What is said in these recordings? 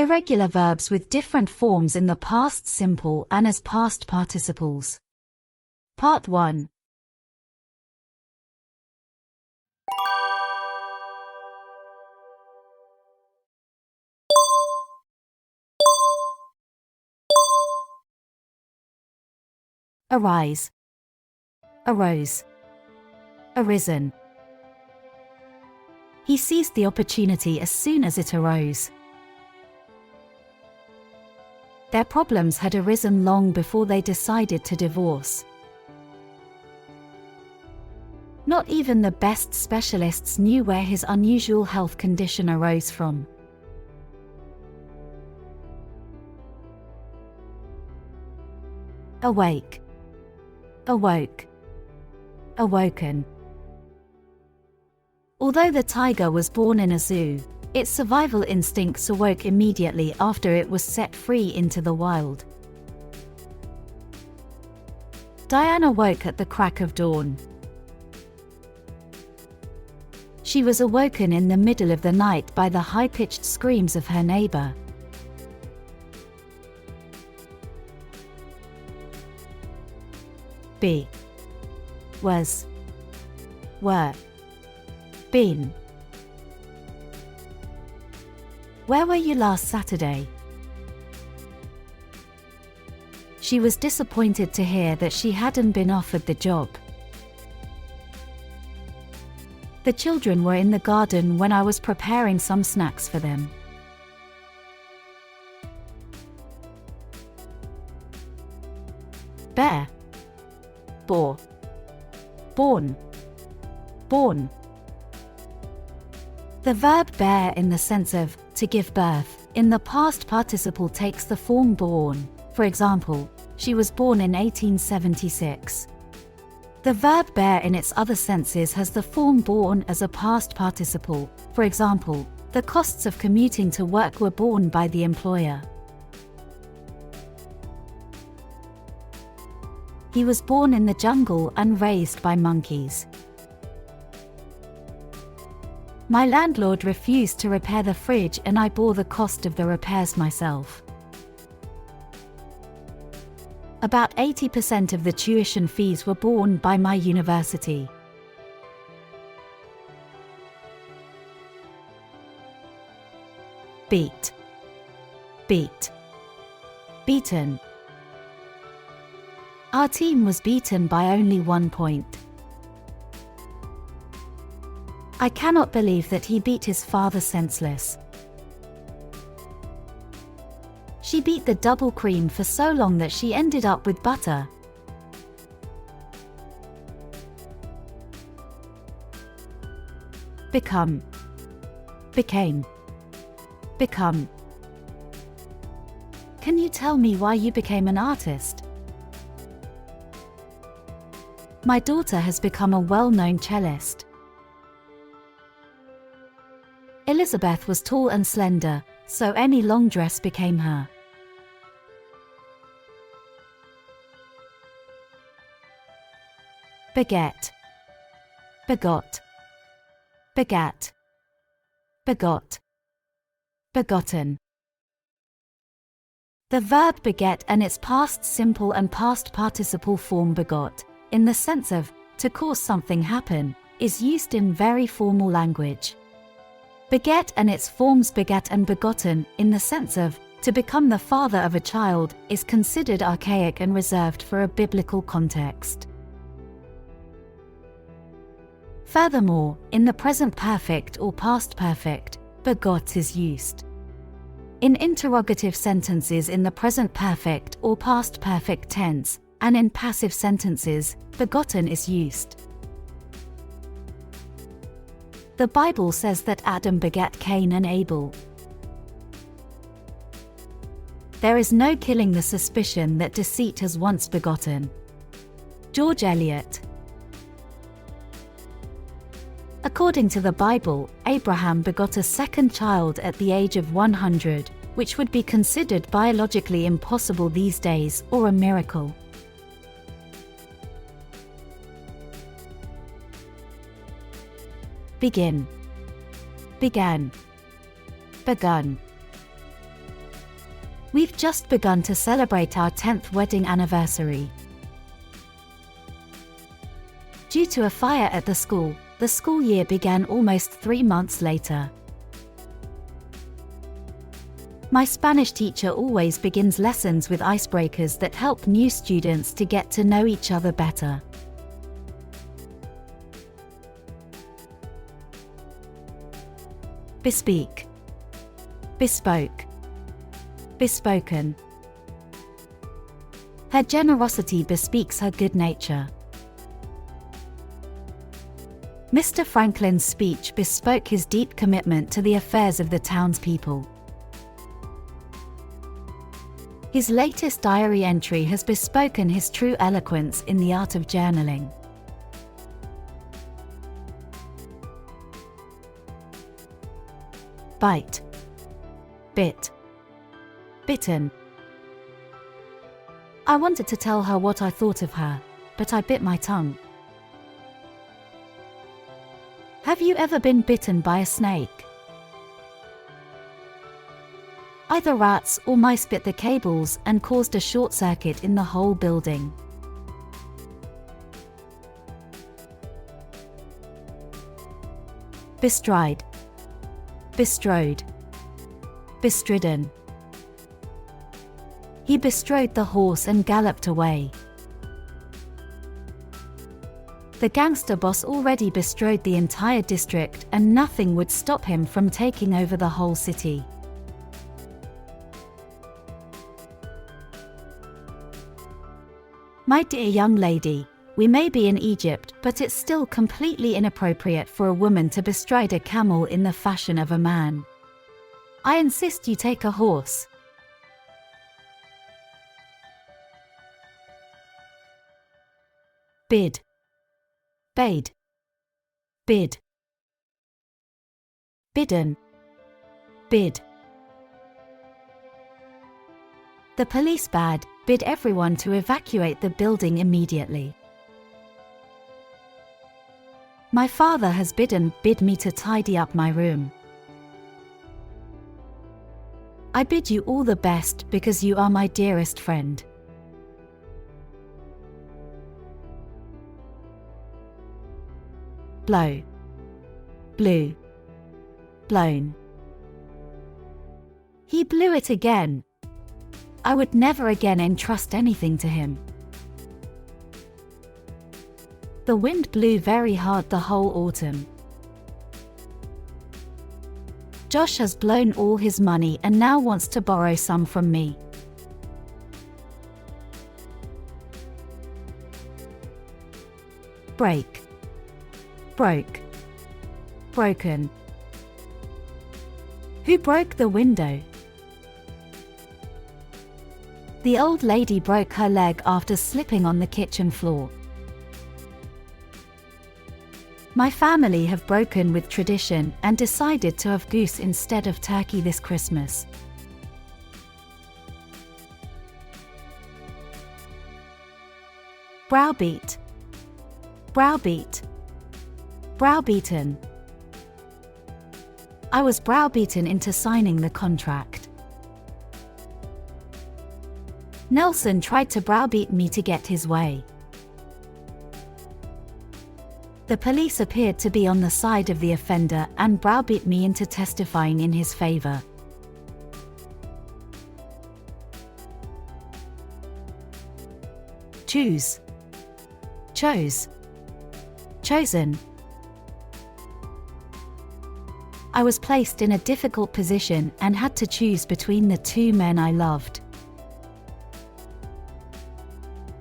Irregular verbs with different forms in the past simple and as past participles. Part 1. Arise, arose, arisen. He seized the opportunity as soon as it arose. Their problems had arisen long before they decided to divorce. Not even the best specialists knew where his unusual health condition arose from. Awake, awoke, awoken. Although the tiger was born in a zoo, its survival instincts awoke immediately after it was set free into the wild. Diana woke at the crack of dawn. She was awoken in the middle of the night by the high-pitched screams of her neighbor. Be, was, were, been. Where were you last Saturday? She was disappointed to hear that she hadn't been offered the job. The children were in the garden when I was preparing some snacks for them. Bear, bore, born, born. The verb bear in the sense of to give birth in the past participle takes the form born. For example, she was born in 1876. The verb bear in its other senses has the form borne as a past participle. For example, the costs of commuting to work were borne by the employer. He was born in the jungle and raised by monkeys. My landlord refused to repair the fridge and I bore the cost of the repairs myself. About 80% of the tuition fees were borne by my university. Beat, beat, beaten. Our team was beaten by only 1 point. I cannot believe that he beat his father senseless. She beat the double cream for so long that she ended up with butter. Become, became, become. Can you tell me why you became an artist? My daughter has become a well-known cellist. Elizabeth was tall and slender, so any long dress became her. Beget, begot, begat, begot, begotten. The verb beget and its past simple and past participle form begot, in the sense of to cause something happen, is used in very formal language. Beget and its forms begat and begotten, in the sense of to become the father of a child, is considered archaic and reserved for a biblical context. Furthermore, in the present perfect or past perfect, begot is used. In interrogative sentences in the present perfect or past perfect tense, and in passive sentences, begotten is used. The Bible says that Adam begat Cain and Abel. There is no killing the suspicion that deceit has once begotten. George Eliot. According to the Bible, Abraham begot a second child at the age of 100, which would be considered biologically impossible these days, or a miracle. Begin, began, begun, We've just begun to celebrate our 10th wedding anniversary. Due to a fire at the school year began almost 3 months later. My Spanish teacher always begins lessons with icebreakers that help new students to get to know each other better. Bespeak, bespoke, bespoken. Her generosity bespeaks her good nature. Mr. Franklin's speech bespoke his deep commitment to the affairs of the townspeople. His latest diary entry has bespoken his true eloquence in the art of journaling. Bite, bit, bitten. I wanted to tell her what I thought of her, but I bit my tongue. Have you ever been bitten by a snake? Either rats or mice bit the cables and caused a short circuit in the whole building. Bestride, bestrode, bestridden. He bestrode the horse and galloped away. The gangster boss already bestrode the entire district and nothing would stop him from taking over the whole city. My dear young lady, we may be in Egypt, but it's still completely inappropriate for a woman to bestride a camel in the fashion of a man. I insist you take a horse. Bid, bade, bid, bidden, bid. The police bid everyone to evacuate the building immediately. My father has bid me to tidy up my room. I bid you all the best because you are my dearest friend. Blow, blew, blown. He blew it again. I would never again entrust anything to him. The wind blew very hard the whole autumn. Josh has blown all his money and now wants to borrow some from me. Break, broke, broken. Who broke the window? The old lady broke her leg after slipping on the kitchen floor. My family have broken with tradition and decided to have goose instead of turkey this Christmas. Browbeat, browbeat, browbeaten. I was browbeaten into signing the contract. Nelson tried to browbeat me to get his way. The police appeared to be on the side of the offender and browbeat me into testifying in his favor. Choose, chose, chosen. I was placed in a difficult position and had to choose between the two men I loved.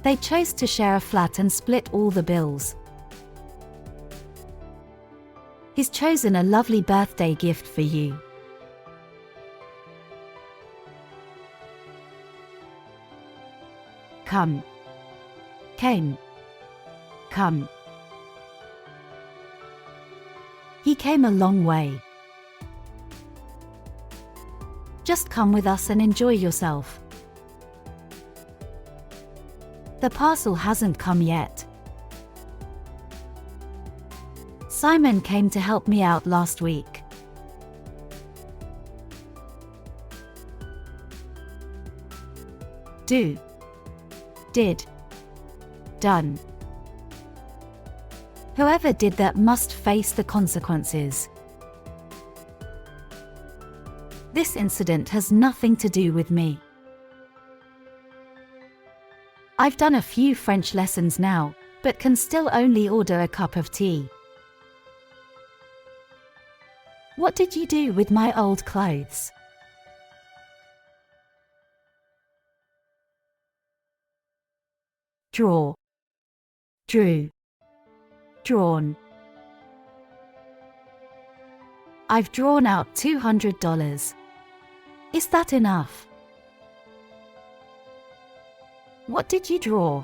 They chose to share a flat and split all the bills. He's chosen a lovely birthday gift for you. Come, came, come. He came a long way. Just come with us and enjoy yourself. The parcel hasn't come yet. Simon came to help me out last week. do, did, done. Whoever did that must face the consequences. This incident has nothing to do with me. I've done a few French lessons now, but can still only order a cup of tea. What did you do with my old clothes? Draw, drew, drawn. I've drawn out $200. Is that enough? What did you draw?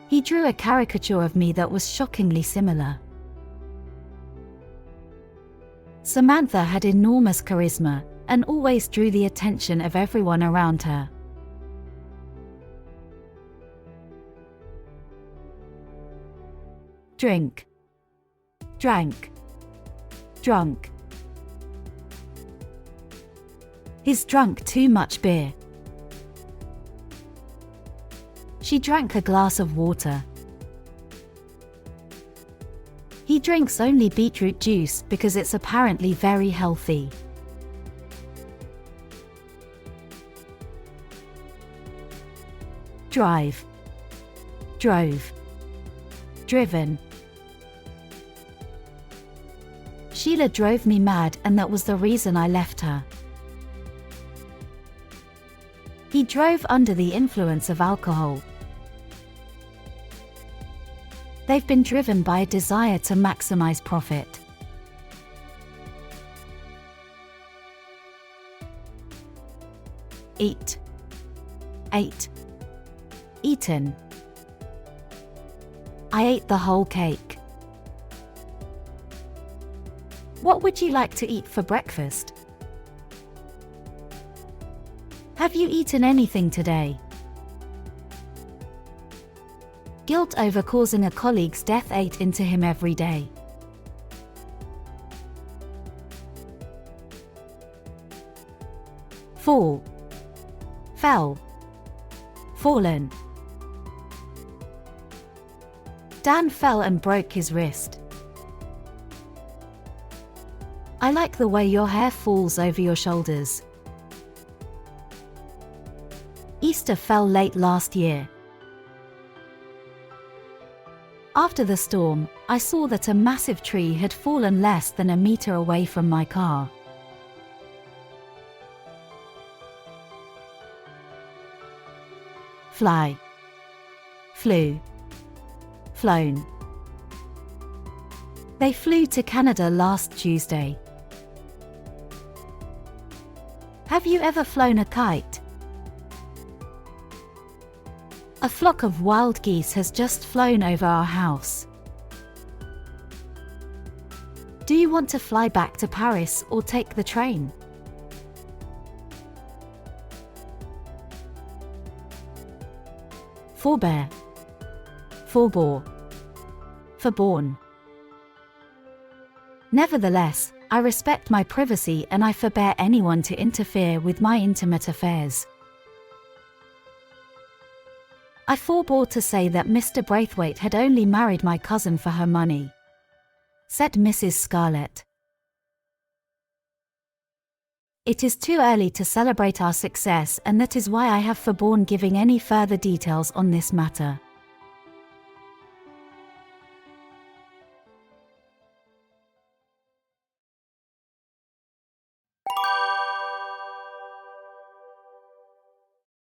He drew a caricature of me that was shockingly similar. Samantha had enormous charisma and always drew the attention of everyone around her. Drink, drank, drunk. He's drunk too much beer. She drank a glass of water. He drinks only beetroot juice because it's apparently very healthy. Drive, drove, driven. Sheila drove me mad, and that was the reason I left her. He drove under the influence of alcohol. They've been driven by a desire to maximize profit. Eat, ate, eaten. I ate the whole cake. What would you like to eat for breakfast? Have you eaten anything today? Guilt over causing a colleague's death ate into him every day. Fall, fell, fallen. Dan fell and broke his wrist. I like the way your hair falls over your shoulders. Easter fell late last year. After the storm, I saw that a massive tree had fallen less than a meter away from my car. Fly, flew, flown. They flew to Canada last Tuesday. Have you ever flown a kite? A flock of wild geese has just flown over our house. Do you want to fly back to Paris or take the train? Forbear, forbore, forborn. Nevertheless, I respect my privacy and I forbear anyone to interfere with my intimate affairs. I forbore to say that Mr. Braithwaite had only married my cousin for her money, said Mrs. Scarlett. It is too early to celebrate our success, and that is why I have forborne giving any further details on this matter.